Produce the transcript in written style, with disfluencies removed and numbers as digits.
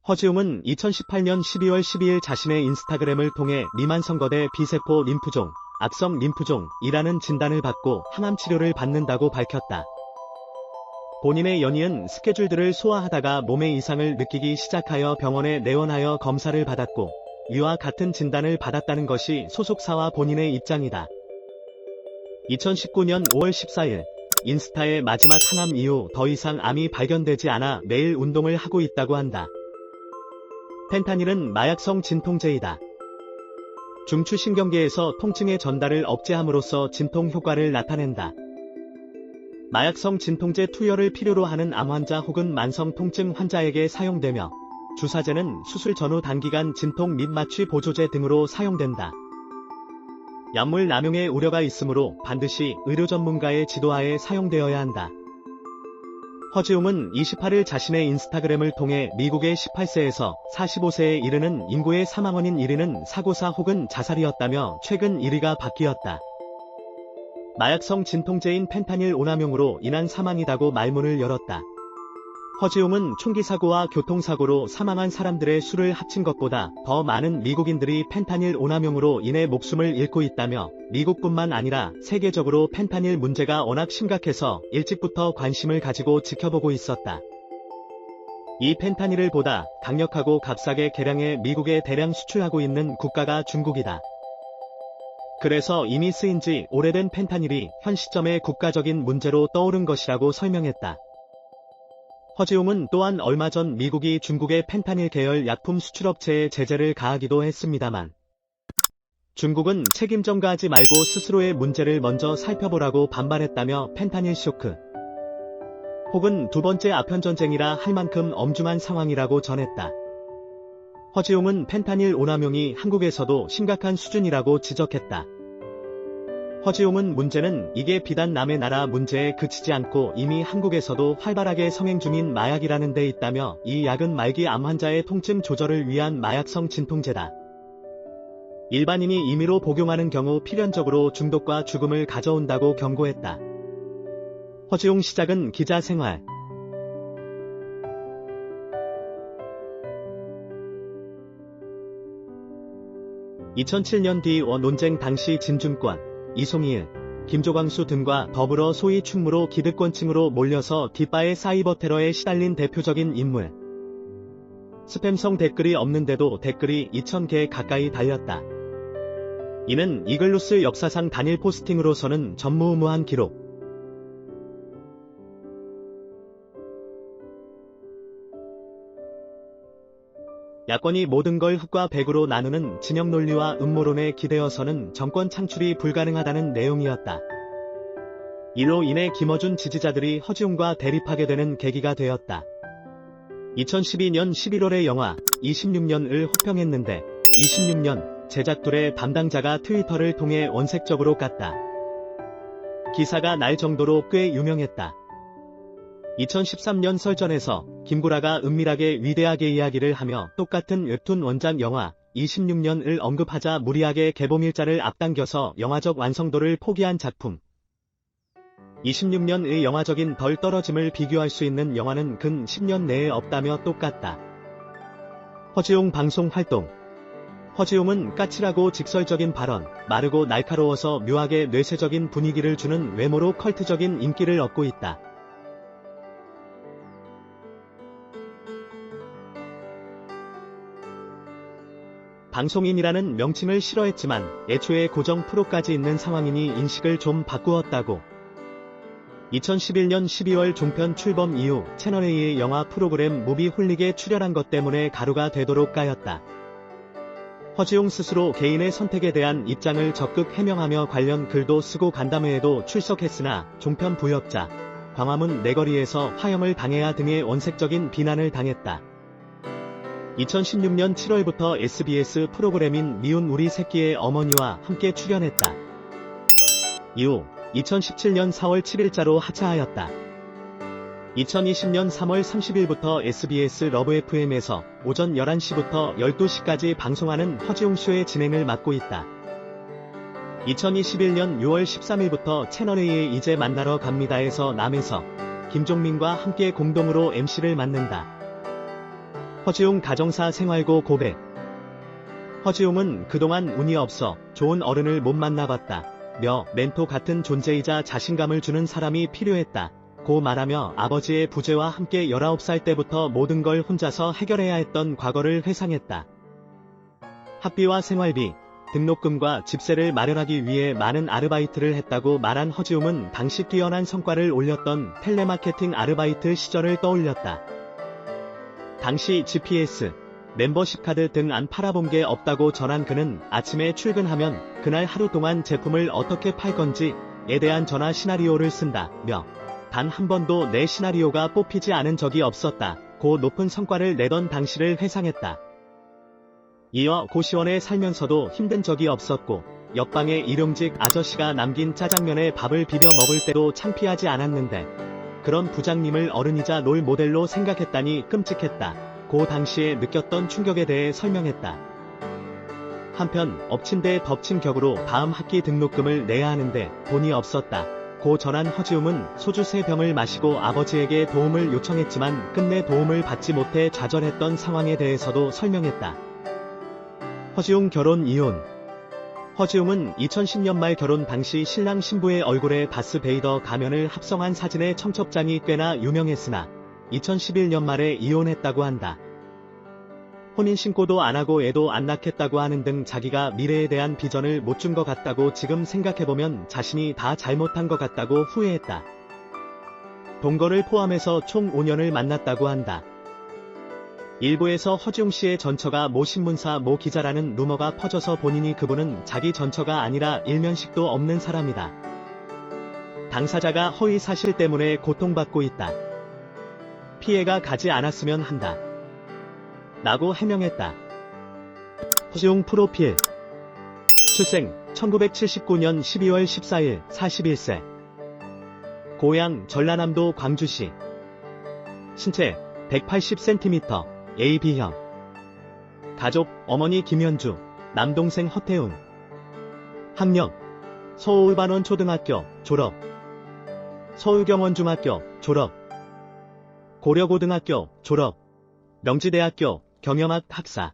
허지웅은 2018년 12월 12일 자신의 인스타그램을 통해 미만성거대 비세포 림프종, 악성 림프종이라는 진단을 받고 항암 치료를 받는다고 밝혔다. 본인의 연이은 스케줄들을 소화하다가 몸의 이상을 느끼기 시작하여 병원에 내원하여 검사를 받았고 이와 같은 진단을 받았다는 것이 소속사와 본인의 입장이다. 2019년 5월 14일 인스타의 마지막 항암 이후 더 이상 암이 발견되지 않아 매일 운동을 하고 있다고 한다. 펜타닐은 마약성 진통제이다. 중추신경계에서 통증의 전달을 억제함으로써 진통 효과를 나타낸다. 마약성 진통제 투여를 필요로 하는 암 환자 혹은 만성 통증 환자에게 사용되며 주사제는 수술 전후 단기간 진통 및 마취 보조제 등으로 사용된다. 약물 남용의 우려가 있으므로 반드시 의료 전문가의 지도하에 사용되어야 한다. 허지웅은 28일 자신의 인스타그램을 통해 미국의 18세에서 45세에 이르는 인구의 사망 원인 1위는 사고사 혹은 자살이었다며 최근 1위가 바뀌었다. 마약성 진통제인 펜타닐 오남용으로 인한 사망이다고 말문을 열었다. 허지웅은 총기 사고와 교통사고로 사망한 사람들의 수를 합친 것보다 더 많은 미국인들이 펜타닐 오남용으로 인해 목숨을 잃고 있다며 미국뿐만 아니라 세계적으로 펜타닐 문제가 워낙 심각해서 일찍부터 관심을 가지고 지켜보고 있었다. 이 펜타닐을 보다 강력하고 값싸게 개량해 미국에 대량 수출하고 있는 국가가 중국이다. 그래서 이미 쓰인 지 오래된 펜타닐이 현 시점의 국가적인 문제로 떠오른 것이라고 설명했다. 허지웅은 또한 얼마 전 미국이 중국의 펜타닐 계열 약품 수출업체에 제재를 가하기도 했습니다만 중국은 책임 전가하지 말고 스스로의 문제를 먼저 살펴보라고 반발했다며 펜타닐 쇼크 혹은 두 번째 아편전쟁이라 할 만큼 엄중한 상황이라고 전했다. 허지웅은 펜타닐 오남용이 한국에서도 심각한 수준이라고 지적했다. 허지웅은 문제는 이게 비단 남의 나라 문제에 그치지 않고 이미 한국에서도 활발하게 성행 중인 마약이라는 데 있다며 이 약은 말기 암 환자의 통증 조절을 위한 마약성 진통제다. 일반인이 임의로 복용하는 경우 필연적으로 중독과 죽음을 가져온다고 경고했다. 허지웅 시작은 기자 생활. 2007년 D1 논쟁 당시 진중권, 이송일, 김조광수 등과 더불어 소위 충무로 기득권층으로 몰려서 뒷바의 사이버 테러에 시달린 대표적인 인물. 스팸성 댓글이 없는데도 댓글이 2000개 가까이 달렸다. 이는 이글루스 역사상 단일 포스팅으로서는 전무후무한 기록. 야권이 모든 걸 흑과 백으로 나누는 진영 논리와 음모론에 기대어서는 정권 창출이 불가능하다는 내용이었다. 이로 인해 김어준 지지자들이 허지웅과 대립하게 되는 계기가 되었다. 2012년 11월에 영화 26년을 호평했는데 26년 제작둘의 담당자가 트위터를 통해 원색적으로 깠다. 기사가 날 정도로 꽤 유명했다. 2013년 설전에서 김구라가 은밀하게 위대하게 이야기를 하며 똑같은 웹툰 원작 영화 26년을 언급하자 무리하게 개봉일자를 앞당겨서 영화적 완성도를 포기한 작품. 26년의 영화적인 덜 떨어짐을 비교할 수 있는 영화는 근 10년 내에 없다며 똑같다. 허지웅 방송 활동. 허지웅은 까칠하고 직설적인 발언, 마르고 날카로워서 묘하게 뇌세적인 분위기를 주는 외모로 컬트적인 인기를 얻고 있다. 방송인이라는 명칭을 싫어했지만 애초에 고정 프로까지 있는 상황이니 인식을 좀 바꾸었다고. 2011년 12월 종편 출범 이후 채널A의 영화 프로그램 무비 홀릭에 출연한 것 때문에 가루가 되도록 까였다. 허지웅 스스로 개인의 선택에 대한 입장을 적극 해명하며 관련 글도 쓰고 간담회에도 출석했으나 종편 부역자, 광화문 내거리에서 화형을 당해야 등의 원색적인 비난을 당했다. 2016년 7월부터 SBS 프로그램인 미운 우리 새끼의 어머니와 함께 출연했다. 이후 2017년 4월 7일자로 하차하였다. 2020년 3월 30일부터 SBS 러브 FM에서 오전 11시부터 12시까지 방송하는 허지웅 쇼의 진행을 맡고 있다. 2021년 6월 13일부터 채널A의 이제 만나러 갑니다에서 남에서 김종민과 함께 공동으로 MC를 맡는다. 허지웅 가정사 생활고 고백. 허지웅은 그동안 운이 없어 좋은 어른을 못 만나봤다 며 멘토 같은 존재이자 자신감을 주는 사람이 필요했다 고 말하며 아버지의 부재와 함께 19살 때부터 모든 걸 혼자서 해결해야 했던 과거를 회상했다. 학비와 생활비, 등록금과 집세를 마련하기 위해 많은 아르바이트를 했다고 말한 허지웅은 당시 뛰어난 성과를 올렸던 텔레마케팅 아르바이트 시절을 떠올렸다. 당시 GPS, 멤버십 카드 등 안 팔아본 게 없다고 전한 그는 아침에 출근하면 그날 하루 동안 제품을 어떻게 팔 건지에 대한 전화 시나리오를 쓴다며 단 한 번도 내 시나리오가 뽑히지 않은 적이 없었다 고 높은 성과를 내던 당시를 회상했다. 이어 고시원에 살면서도 힘든 적이 없었고 옆방의 일용직 아저씨가 남긴 짜장면에 밥을 비벼 먹을 때도 창피하지 않았는데 그런 부장님을 어른이자 롤 모델로 생각했다니 끔찍했다 고 당시에 느꼈던 충격에 대해 설명했다. 한편 엎친 데 덮친 격으로 다음 학기 등록금을 내야 하는데 돈이 없었다 고 전한 허지웅은 소주 3병을 마시고 아버지에게 도움을 요청했지만 끝내 도움을 받지 못해 좌절했던 상황에 대해서도 설명했다. 허지웅 결혼 이혼. 허지웅은 2010년 말 결혼 당시 신랑 신부의 얼굴에 다스베이더 가면을 합성한 사진의 청첩장이 꽤나 유명했으나 2011년 말에 이혼했다고 한다. 혼인신고도 안하고 애도 안 낳겠다고 하는 등 자기가 미래에 대한 비전을 못 준 것 같다고 지금 생각해보면 자신이 다 잘못한 것 같다고 후회했다. 동거를 포함해서 총 5년을 만났다고 한다. 일부에서 허지웅 씨의 전처가 모 신문사 모 기자라는 루머가 퍼져서 본인이 그분은 자기 전처가 아니라 일면식도 없는 사람이다. 당사자가 허위 사실 때문에 고통받고 있다. 피해가 가지 않았으면 한다. 라고 해명했다. 허지웅 프로필. 출생 1979년 12월 14일 41세. 고향 전라남도 광주시. 신체 180cm. AB형. 가족 어머니 김현주, 남동생 허태훈. 학력 서울반원초등학교 졸업, 서울경원중학교 졸업, 고려고등학교 졸업, 명지대학교 경영학 학사.